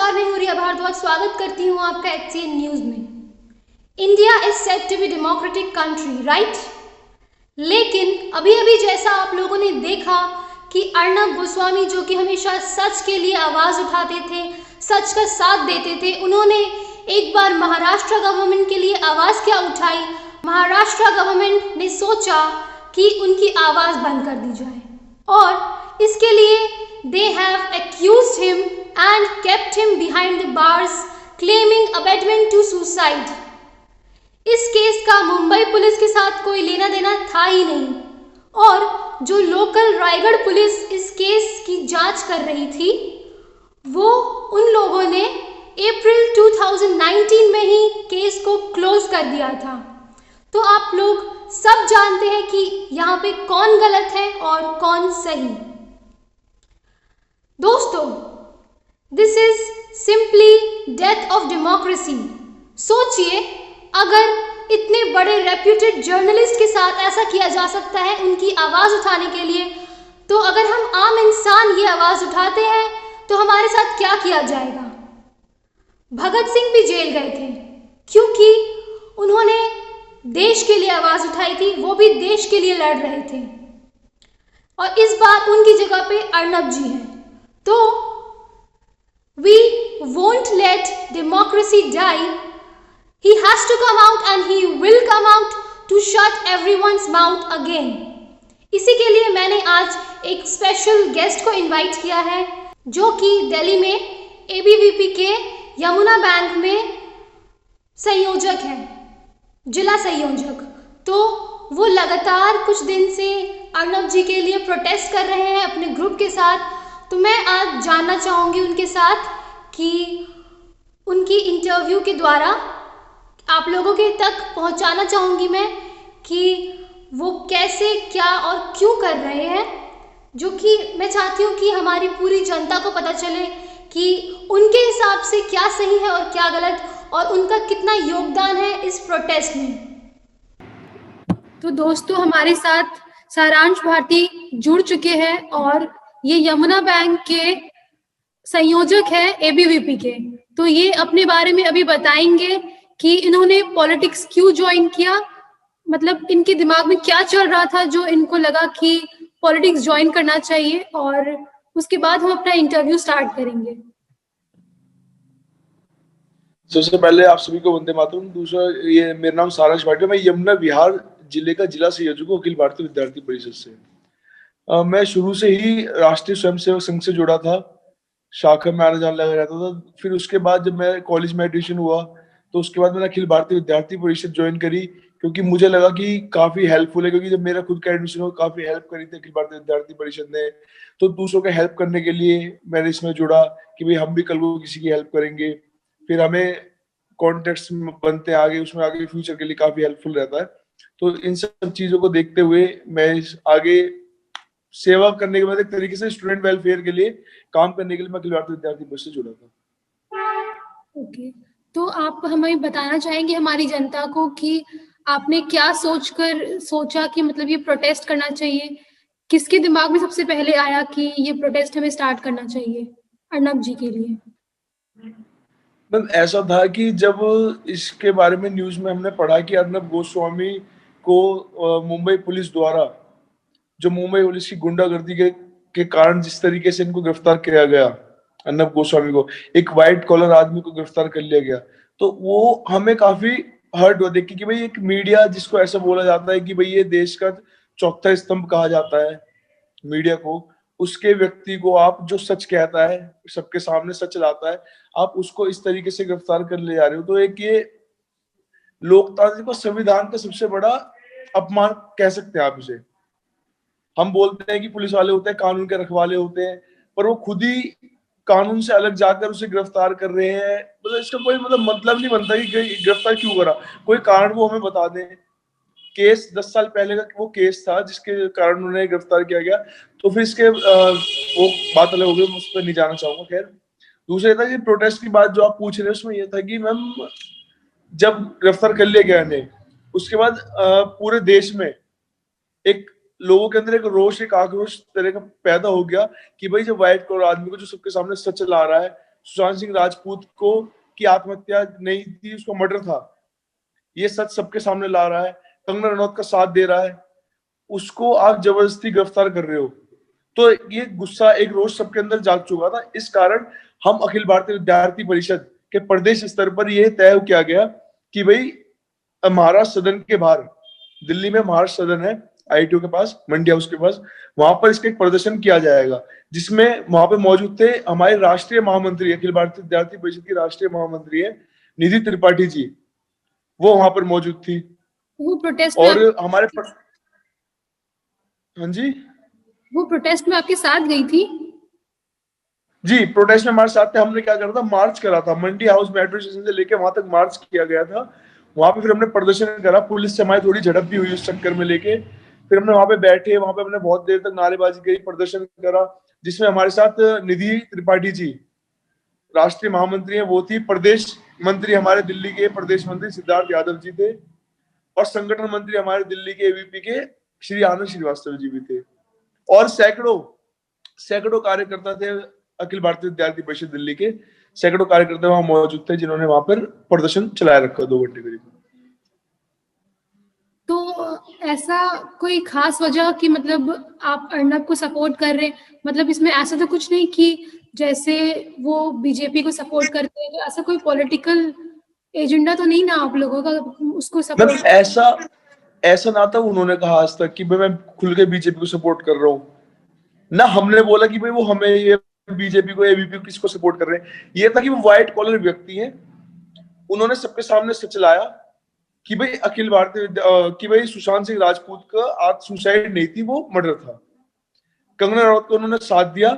नमस्कार, मैं हूँ रिया भारद्वाज। स्वागत करती हूँ आपका HCN न्यूज में। India is said to be democratic country, right? लेकिन अभी अभी जैसा आप लोगों ने देखा कि अर्नब गोस्वामी, जो कि हमेशा सच के लिए आवाज उठाते थे, सच का साथ देते थे, उन्होंने एक बार महाराष्ट्र गवर्नमेंट के लिए आवाज क्या उठाई। महाराष्ट्र गवर्नमेंट ने सोचा कि उनकी आवाज बंद कर दी जाए और इसके लिए they have accused him and kept him behind the bars, claiming abetment to suicide. इस केस का मुंबई पुलिस के साथ कोई लेना देना था ही नहीं और जो लोकल रायगढ़ पुलिस इस केस की जांच कर रही थी, वो उन लोगों ने अप्रैल 2019 में ही केस को क्लोज कर दिया था। तो आप लोग सब जानते हैं कि यहाँ पे कौन गलत है और कौन सही। दोस्तों, this is simply death of democracy. सोचिए, अगर इतने बड़े रेप्यूटेड जर्नलिस्ट के साथ ऐसा किया जा सकता है उनकी आवाज उठाने के लिए, तो अगर हम आम इंसान ये आवाज उठाते हैं तो हमारे साथ क्या किया जाएगा। भगत सिंह भी जेल गए थे क्योंकि उन्होंने देश के लिए आवाज उठाई थी, वो भी देश के लिए लड़ रहे थे और इस बार उनकी जगह पे अर्नब जी हैं। तो we won't let democracy die. He has to come out and he will come out to shut everyone's mouth again. इसी के लिए मैंने आज एक स्पेशल गेस्ट को इनवाइट किया है, जो कि दिल्ली में ABVP के यमुना बैंक में संयोजक हैं, जिला संयोजक। तो वो लगातार कुछ दिन से अर्नब जी के लिए प्रोटेस्ट कर रहे हैं अपने ग्रुप के साथ। तो मैं आज जानना चाहूँगी उनके साथ कि उनकी इंटरव्यू के द्वारा आप लोगों के तक पहुँचाना चाहूँगी मैं कि वो कैसे, क्या और क्यों कर रहे हैं, जो कि मैं चाहती हूँ कि हमारी पूरी जनता को पता चले कि उनके हिसाब से क्या सही है और क्या गलत, और उनका कितना योगदान है इस प्रोटेस्ट में। तो दोस्तों, हमारे साथ सारांश भारती जुड़ चुके हैं और ये यमुना बैंक के संयोजक है ABVP के। तो ये अपने बारे में अभी बताएंगे कि इन्होंने पॉलिटिक्स क्यों ज्वाइन किया, मतलब इनके दिमाग में क्या चल रहा था जो इनको लगा कि पॉलिटिक्स ज्वाइन करना चाहिए, और उसके बाद हम अपना इंटरव्यू स्टार्ट करेंगे। सबसे पहले आप सभी को वंदे मातरम। दूसरा, ये मेरा नाम सारांश भाटिया, मैं यमुना विहार जिले का जिला संयोजक हूँ अखिल भारतीय विद्यार्थी परिषद से। मैं शुरू से ही राष्ट्रीय स्वयंसेवक संघ से जुड़ा था, शाखा में आने जाने लगा रहता था। फिर उसके बाद जब मैं कॉलेज में एडमिशन हुआ तो उसके बाद मैंने अखिल भारतीय विद्यार्थी परिषद ज्वाइन करी, क्योंकि मुझे लगा कि काफी हेल्पफुल है। क्योंकि जब मेरा खुद का एडमिशन हुआ, काफी हेल्प करी थी अखिल भारतीय विद्यार्थी परिषद ने, तो दूसरों का हेल्प करने के लिए मैंने इसमें जुड़ा कि भाई हम भी कल को किसी की हेल्प करेंगे। फिर हमें कॉन्टेक्ट्स बनते आगे, उसमें आगे फ्यूचर के लिए काफी हेल्पफुल रहता है। तो इन सब चीजों को देखते हुए मैं आगे सेवा करने के बाद एक तरीके से स्टूडेंट वेलफेयर के लिए काम करने के लिए मैं अखिल भारतीय विद्यार्थी परिषद से जुड़ा था। ओके, तो आप हमें बताना चाहेंगे हमारी जनता को कि आपने क्या सोचा कि मतलब ये प्रोटेस्ट करना चाहिए, किसके दिमाग में सबसे पहले आया कि ये प्रोटेस्ट हमें स्टार्ट करना चाहिए अर्नब जी के लिए? ऐसा था कि जब इसके बारे में न्यूज में हमने पढ़ा कि अर्नब गोस्वामी को मुंबई पुलिस द्वारा, जो मुंबई पुलिस की गुंडागर्दी के कारण जिस तरीके से इनको गिरफ्तार किया गया, अर्नब गोस्वामी को, एक व्हाइट कॉलर आदमी को गिरफ्तार कर लिया गया, तो वो हमें काफी हर्ट हुआ देख के कि भाई एक मीडिया जिसको ऐसा बोला जाता है कि भाई ये देश का चौथा स्तंभ कहा जाता है मीडिया को, उसके व्यक्ति को आप जो सच कहता है, सबके सामने सच लाता है, आप उसको इस तरीके से गिरफ्तार कर ले जा रहे हो। तो एक ये लोकतांत्रिक और संविधान का सबसे बड़ा अपमान कह सकते हैं आप इसे। हम बोलते हैं कि पुलिस वाले होते हैं, कानून के रखवाले होते हैं, पर वो खुद ही कानून से अलग जाकर उसे गिरफ्तार कर रहे हैं। मतलब इसका कोई मतलब नहीं बनता कि गिरफ्तार क्यों करा, कोई कारण वो हमें बता दें। केस 10 साल पहले का वो केस था जिसके कारण उन्हें गिरफ्तार किया गया, तो फिर इसके वो बात अलग हो गई, मैं उस पर नहीं जाना चाहूंगा। खैर, दूसरा था कि प्रोटेस्ट की बात जो आप पूछ रहे हैं उसमें यह था कि मैम जब गिरफ्तार कर लिया गया इन्हें, उसके बाद पूरे देश में एक लोगों के अंदर एक रोष, एक आक्रोश तरह का पैदा हो गया कि भाई जब व्हाइट कॉलर आदमी को जो सबके सामने सच ला रहा है, सुशांत सिंह राजपूत को की आत्महत्या नहीं थी, उसका मर्डर था। ये सच सबके सामने ला रहा है, कंगना रनौत का साथ दे रहा है, उसको आप जबरदस्ती गिरफ्तार कर रहे हो। तो ये गुस्सा, एक रोष सबके अंदर जाग चुका था। इस कारण हम अखिल भारतीय विद्यार्थी परिषद के प्रदेश स्तर पर यह तय किया गया कि भाई महाराष्ट्र सदन के बाहर, दिल्ली में महाराष्ट्र सदन है आईटीओ के पास, मंडी हाउस के पास, वहां पर इसका एक प्रदर्शन किया जाएगा, जिसमें वहां पे मौजूद थे हमारे राष्ट्रीय महामंत्री, अखिल भारतीय विद्यार्थी परिषद की राष्ट्रीय महामंत्री है निधि त्रिपाठी जी, वो वहां पर मौजूद थी। वो प्रोटेस्ट और में हमारे हाँ जी, वो प्रोटेस्ट में आपके साथ गई थी? जी, प्रोटेस्ट में हमारे साथ थे। हमने क्या करा था, मार्च करा था मंडी हाउस मेट्रो स्टेशन से लेके वहां तक मार्च किया गया था। वहां पे फिर हमने प्रदर्शन करा, पुलिस से हमारी थोड़ी झड़प भी हुई उस चक्कर में लेके। फिर हमने वहां पे बैठे, वहां पे हमने बहुत देर तक नारेबाजी करी, प्रदर्शन करा, जिसमें हमारे साथ निधि त्रिपाठी जी राष्ट्रीय महामंत्री है, वो थी। प्रदेश मंत्री हमारे दिल्ली के प्रदेश मंत्री सिद्धार्थ यादव जी थे, और संगठन मंत्री हमारे दिल्ली के एबीपी के श्री आनंद श्रीवास्तव जी भी थे, और सैकड़ों सैकड़ों कार्यकर्ता थे अखिल भारतीय विद्यार्थी परिषद दिल्ली के, सैकड़ों कार्यकर्ता वहां मौजूद थे जिन्होंने वहां पर प्रदर्शन चलाए रखा 2 घंटे करीब। तो ऐसा कोई खास वजह कि मतलब आप अर्नब को सपोर्ट कर रहे हैं, मतलब इसमें ऐसा तो कुछ नहीं कि जैसे वो बीजेपी को सपोर्ट करते हैं, तो ऐसा कोई पॉलिटिकल एजेंडा तो नहीं ना आप लोगों का उसको सपोर्ट? ऐसा ना था उन्होंने कहा आज तक कि भाई मैं खुल के बीजेपी को सपोर्ट कर रहा हूँ, ना हमने बोला कि भाई वो हमें ये बीजेपी को एबीपी को किसको सपोर्ट कर रहे हैं। ये था कि वो व्हाइट कॉलर व्यक्ति हैं, उन्होंने सबके सामने सच लाया कि भाई अखिल भारतीय कि भाई सुशांत सिंह राजपूत का आज सुसाइड नहीं थी, वो मर्डर था। कंगना रनौत को उन्होंने साथ दिया,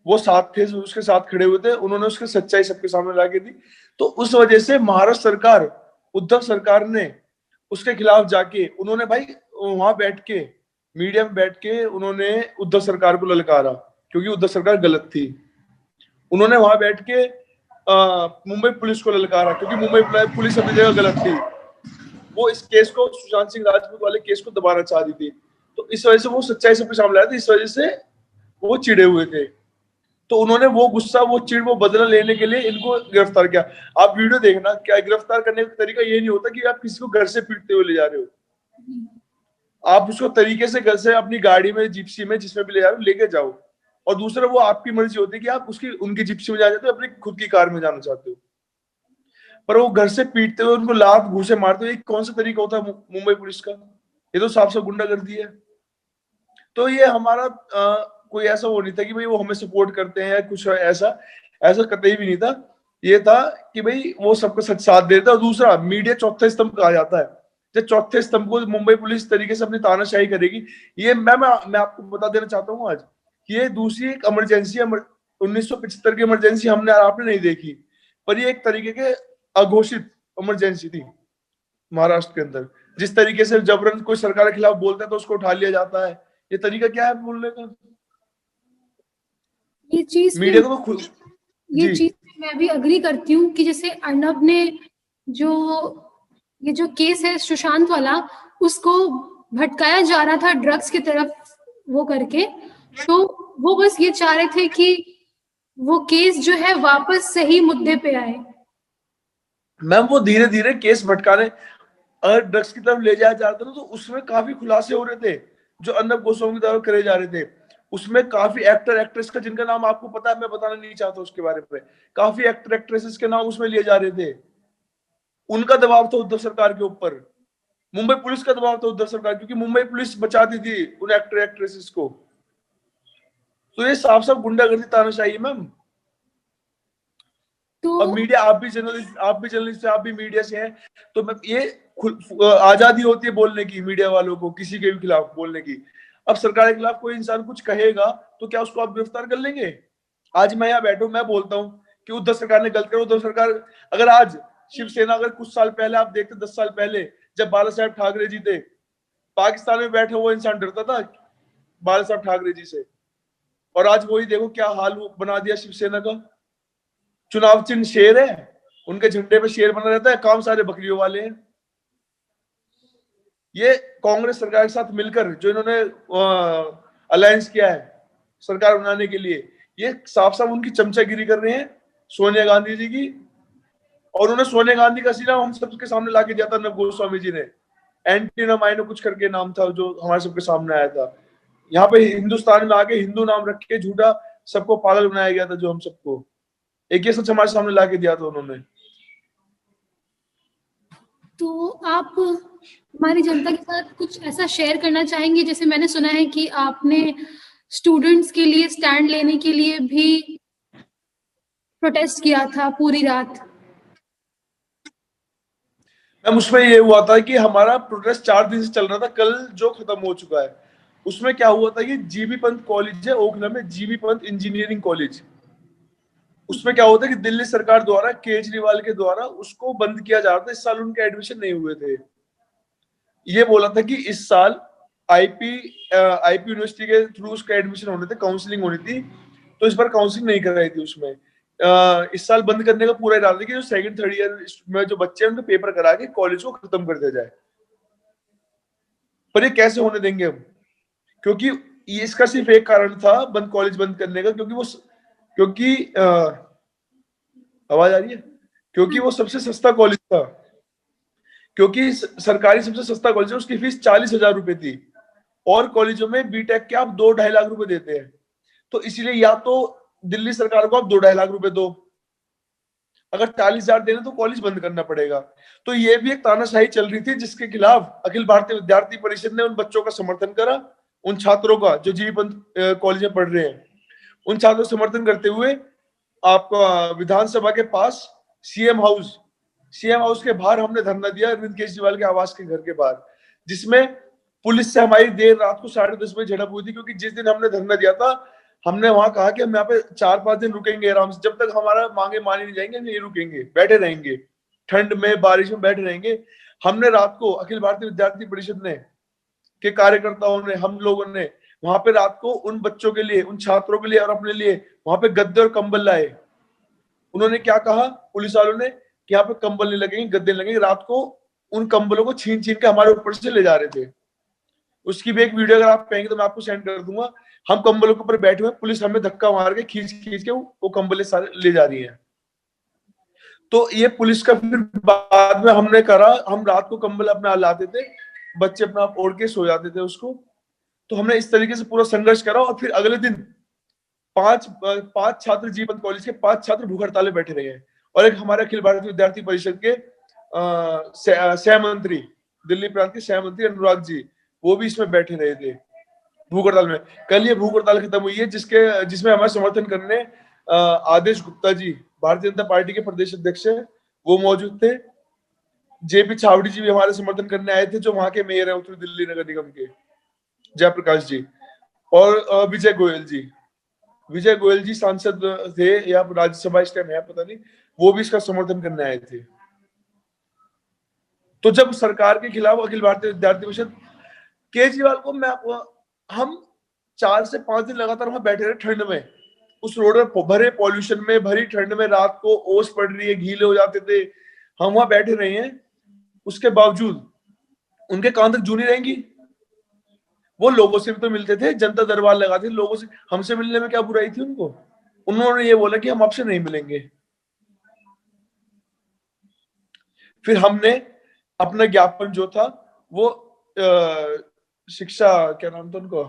वो साथ थे, उसके साथ खड़े हुए थे, उन्होंने उसकी सच्चाई सबके सामने ला के दी। तो उस वजह से महाराष्ट्र सरकार, उद्धव सरकार ने उसके खिलाफ जाके उन्होंने भाई वहां बैठ के, मीडिया में बैठ के उन्होंने उद्धव सरकार को ललकारा, क्योंकि उद्धव सरकार गलत थी। उन्होंने वहां बैठ के मुंबई पुलिस को ललकारा, क्योंकि मुंबई पुलिस अपनी जगह गलत थी। वो इस केस को, सुशांत सिंह राजपूत वाले केस को दबाना चाह रही थी। तो इस वजह से वो सच्चाई सबके सामने आया था, इस वजह से वो चिड़े हुए थे। तो उन्होंने वो गुस्सा, वो चिड़, वो बदला लेने के लिए इनको गिरफ्तार किया। आप वीडियो देखना, क्या गिरफ्तार करने का तरीका ये नहीं होता कि आप किसी को घर से पीटते हुए ले जा रहे हो। आप उसको तरीके से घर से अपनी गाड़ी में, जिप्सी में, जिसमें भी ले जा रहे हो, लेके जाओ। और दूसरा, वो आपकी मर्जी होती है कि आप उनकी जिप्सी में जाना चाहते हो, अपनी खुद की कार में जाना चाहते हो। पर वो घर से पीटते हुए, उनको लात घूसे मारते हुए, कौन सा तरीका होता है मुंबई पुलिस का? ये तो साफ साफ गुंडागर्दी है। तो ये हमारा कोई ऐसा वो नहीं था कि भाई वो हमें सपोर्ट करते हैं, कुछ ऐसा ऐसा कतई भी नहीं था। ये था कि भाई वो सबका सच साथ देता है। और दूसरा, मीडिया चौथा स्तंभ कहा जाता है, जब चौथे स्तंभ को मुंबई पुलिस तरीके से अपनी तानाशाही करेगी। ये मैं आपको बता देना चाहता हूँ आज कि ये दूसरी एक इमरजेंसी, 1975 की इमरजेंसी हमने आपने नहीं देखी, पर ये एक तरीके के अघोषित इमरजेंसी थी महाराष्ट्र के अंदर। जिस तरीके से जबरन कोई सरकार के खिलाफ बोलता है तो उसको उठा लिया जाता है, ये तरीका क्या है बोलने का? ये चीज मीडिया को तो खुद, ये चीज मैं भी अग्री करती हूँ कि जैसे अर्नब ने ये जो केस है सुशांत वाला, उसको भटकाया जा रहा था ड्रग्स की तरफ वो करके, तो वो बस ये चाह रहे थे कि वो केस जो है वापस सही मुद्दे पे आए। मैम वो धीरे धीरे केस भटकाने, अगर ड्रग्स की तरफ ले जाया जाता था तो उसमें काफी खुलासे हो रहे थे जो अर्नब गोस्वामी की तरफ करे जा रहे थे। उसमें काफी एक्टर एक्ट्रेस का, जिनका नाम आपको पता है, मैं बताना नहीं चाहता उसके बारे में, काफी एक्टर एक्ट्रेसेस के नाम उसमें लिए जा रहे थे। उनका दबाव था उद्धव सरकार के ऊपर, मुंबई पुलिस का दबाव था उद्धव सरकार, क्योंकि मुंबई पुलिस बचाती थी उन एक्टर एक्ट्रेसेस को। तो ये साफ साफ गुंडागर्दी, तानाशाही है मैम। तो अब मीडिया, आप भी जर्नलिस्ट, आप भी मीडिया से हैं, तो मैं ये आजादी होती है बोलने की, मीडिया वालों को किसी के भी खिलाफ बोलने की। अब सरकार के खिलाफ कोई इंसान कुछ कहेगा तो क्या उसको आप गिरफ्तार कर लेंगे? आज मैं यहाँ बैठू, मैं बोलता हूँ कि उद्धव सरकार ने गलत करा, उद्धव सरकार, अगर आज शिवसेना, अगर कुछ साल पहले आप देखते, 10 साल पहले जब बाला साहेब ठाकरे जी थे, पाकिस्तान में बैठे वो इंसान डरता था बाला साहेब ठाकरे जी से, और आज वही देखो क्या हाल बना दिया शिवसेना का। चुनाव चिन्ह शेर है, उनके झंडे पे शेर बना रहता है, काम सारे बकरियों वाले हैं। ये कांग्रेस सरकार के साथ मिलकर जो इन्होंने अलायंस किया है सरकार बनाने के लिए, ये साफ साफ उनकी चमचागिरी कर रहे हैं सोनिया गांधी जी की, और उन्होंने सोनिया गांधी का सीना हम सबके सामने लाके दिया था अर्नब गोस्वामी जी ने। एंटीना माइनो कुछ करके नाम था जो हमारे सबके सामने आया था। यहाँ पे हिंदुस्तान में आके हिंदू नाम रख के झूठा सबको पागल बनाया गया था, जो हम सबको एक ये सच हमारे सामने लाके दिया था उन्होंने। तो आप हमारी जनता के साथ कुछ ऐसा शेयर करना चाहेंगे? जैसे मैंने सुना है कि आपने स्टूडेंट्स के लिए स्टैंड लेने के लिए भी प्रोटेस्ट किया था पूरी रात। मैम उसमें ये हुआ था कि हमारा प्रोटेस्ट 4 दिन से चल रहा था, कल जो खत्म हो चुका है। उसमें क्या हुआ था कि जीबी पंत कॉलेज है ओखला में, जीबी पंत इंजीनियरिंग कॉलेज, उसमें क्या होता है कि दिल्ली सरकार द्वारा, केजरीवाल के द्वारा उसको बंद किया जा रहा था। इस साल उनके एडमिशन नहीं हुए थे। ये बोला था कि इस साल आईपी यूनिवर्सिटी के थ्रू उसका एडमिशन होने थे, काउंसलिंग होनी थी, तो इस बार काउंसलिंग नहीं कराई थी उसमें। इस साल बंद करने का पूरा इरादा है कि जो सेकंड थर्ड ईयर में जो बच्चे हैं उनके पेपर करा के कॉलेज को खत्म कर दिया जाए। पर ये कैसे होने देंगे हम? क्योंकि ये इसका सिर्फ एक कारण था बंद, कॉलेज बंद करने का, क्योंकि आवाज आ रही है, क्योंकि वो सबसे सस्ता कॉलेज था, क्योंकि सरकारी सबसे सस्ता कॉलेज है, उसकी फीस 40,000 रुपए थी, और कॉलेजों में बीटेक के आप 2-2.5 लाख रुपए देते हैं। तो इसीलिए या तो दिल्ली सरकार को आप 2-2.5 लाख रुपए दो, अगर 40,000 देने तो कॉलेज बंद करना पड़ेगा। तो ये भी एक तानाशाही चल रही थी, जिसके खिलाफ अखिल भारतीय विद्यार्थी परिषद ने उन बच्चों का समर्थन करा, उन छात्रों का जो जीबी पंत कॉलेज में पढ़ रहे हैं, उन छात्रों का समर्थन करते हुए आपका विधानसभा के पास सीएम हाउस के बाहर हमने धरना दिया, अरविंद केजरीवाल के आवास के घर के बाहर, जिसमें पुलिस से हमारी देर रात को 10:30 बजे झड़प हुई थी। क्योंकि जिस दिन हमने धरना दिया था, हमने वहां कहा कि हम यहाँ पे 4-5 दिन रुकेंगे आराम से, जब तक हमारा मांगे मानी नहीं जाएंगे नहीं रुकेंगे, बैठे रहेंगे, ठंड में बारिश में बैठे रहेंगे। हमने रात को अखिल भारतीय विद्यार्थी परिषद ने के कार्यकर्ताओं ने, हम लोगों ने वहां पे रात को उन बच्चों के लिए, उन छात्रों के लिए और अपने लिए वहां पे गद्दे और कंबल लाए। उन्होंने क्या कहा पुलिस वालों ने कि यहाँ पे कंबल नहीं लगेंगे, गद्दे लगेंगे। रात को उन कंबलों को छीन छीन के हमारे ऊपर से ले जा रहे थे। उसकी भी एक वीडियो अगर आप कहेंगे तो मैं आपको सेंड कर दूंगा। हम कंबलों के ऊपर बैठे हुए, पुलिस हमें धक्का मार के खींच खींच के वो कंबल सारे ले जा रही है। तो ये पुलिस का फिर बाद में हमने करा, हम रात को कंबल अपना लाते थे, बच्चे अपना ओढ़ के सो जाते थे उसको। तो हमने इस तरीके से पूरा संघर्ष करा, और फिर अगले दिन पांच छात्र जीवन कॉलेज के 5 छात्र भूख हड़ताल बैठे रहे हैं, और एक हमारे अखिल भारतीय विद्यार्थी परिषद के सह मंत्री, दिल्ली प्रांत के सह मंत्री अनुराग जी, वो भी इसमें बैठे रहे थे भूख हड़ताल में। कल ये भूख हड़ताल खत्म हुई है, जिसमें हमारे समर्थन करने आदेश गुप्ता जी, भारतीय जनता पार्टी के प्रदेश अध्यक्ष है, वो मौजूद थे। जेपी छावड़ी जी भी हमारे समर्थन करने आए थे, जो वहां के मेयर है उत्तरी दिल्ली नगर निगम के, जयप्रकाश जी, और विजय गोयल जी सांसद थे या राज्यसभा इस टाइम है पता नहीं, वो भी इसका समर्थन करने आए थे। तो जब सरकार के खिलाफ अखिल भारतीय विद्यार्थी परिषद, केजरीवाल को हम 4 से 5 दिन लगातार वहां बैठे रहे ठंड में, उस रोड में भरे पॉल्यूशन में, भरी ठंड में, रात को ओस पड़ रही है, गीले हो जाते थे, हम वहां बैठे रहे हैं। उसके बावजूद उनके कान तक जू नहीं रहेंगी। वो लोगों से भी तो मिलते थे, जनता दरबार लगाते थे लोगों से, हमसे मिलने में क्या बुराई थी उनको? उन्होंने ये बोला कि हम आपसे नहीं मिलेंगे। फिर हमने अपना ज्ञापन जो था वो शिक्षा, क्या नाम था उनको,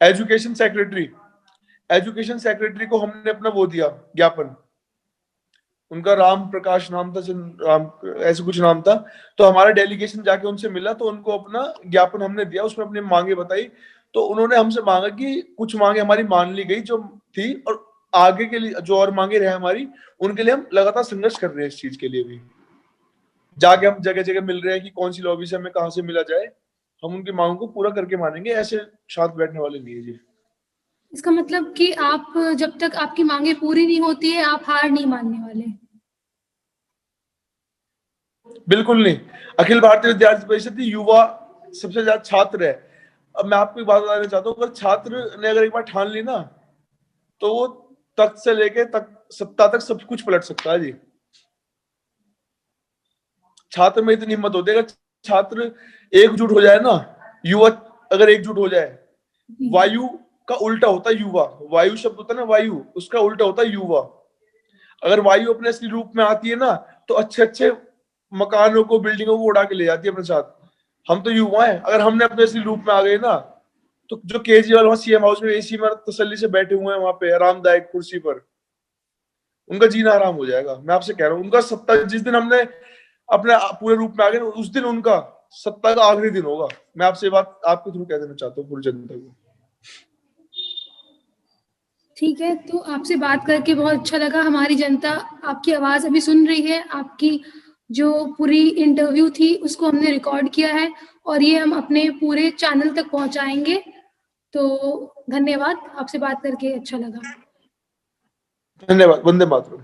एजुकेशन सेक्रेटरी को हमने अपना वो दिया ज्ञापन, उनका राम प्रकाश नाम था, ऐसे कुछ नाम था। तो हमारा डेलीगेशन जाके उनसे मिला, तो उनको अपना ज्ञापन हमने दिया, उसमें अपनी मांगे बताई। तो उन्होंने हमसे मांगा कि कुछ मांगे हमारी मान ली गई जो थी, और आगे के लिए जो और मांगे रहे हमारी, उनके लिए हम लगातार संघर्ष कर रहे हैं। इस चीज के लिए भी जाके हम जगह जगह मिल रहे हैं कि कौन सी लॉबी से हमें कहाँ से मिला जाए, हम उनकी मांगों को पूरा करके मानेंगे, ऐसे शांत बैठने वाले नहीं है जी। इसका मतलब कि आप जब तक आपकी मांगे पूरी नहीं होती है, आप हार नहीं मानने वाले? बिल्कुल नहीं। अखिल भारतीय विद्यार्थी परिषद युवा सबसे ज्यादा छात्र है। अब मैं आपको एक बात बताना चाहता हूँ, अगर छात्र ने अगर एक बार ठान ली ना, तो वो तख्त से लेके सत्ता तक सब कुछ पलट सकता है जी। छात्र में इतनी हिम्मत होती है, अगर छात्र एकजुट हो जाए ना, युवा अगर एकजुट हो जाए, वायु का उल्टा होता है युवा, वायु शब्द होता है ना वायु, उसका उल्टा होता है युवा। अगर वायु अपने असली रूप में आती है ना, तो अच्छे अच्छे मकानों को, बिल्डिंगों को उड़ा के ले जाती है अपने साथ। हम तो युवा हैं, अगर हमने अपने असली रूप में आ गए ना, तो जो केजरीवाल वहां सीएम हाउस में एसी में तसल्ली से बैठे हुए हैं वहां पे आरामदायक कुर्सी पर, उनका जीना आराम हो जाएगा। मैं आपसे कह रहा हूँ, उनका सत्ता जिस दिन हमने अपने पूरे रूप में आ गए, उस दिन उनका सत्ता का आखिरी दिन होगा। मैं आपसे ये बात आपके थ्रू कह देना चाहता हूँ पूरी जनता को। ठीक है, तो आपसे बात करके बहुत अच्छा लगा। हमारी जनता आपकी आवाज़ अभी सुन रही है। आपकी जो पूरी इंटरव्यू थी उसको हमने रिकॉर्ड किया है और ये हम अपने पूरे चैनल तक पहुंचाएंगे। तो धन्यवाद, आपसे बात करके अच्छा लगा। धन्यवाद। वंदे मातरम।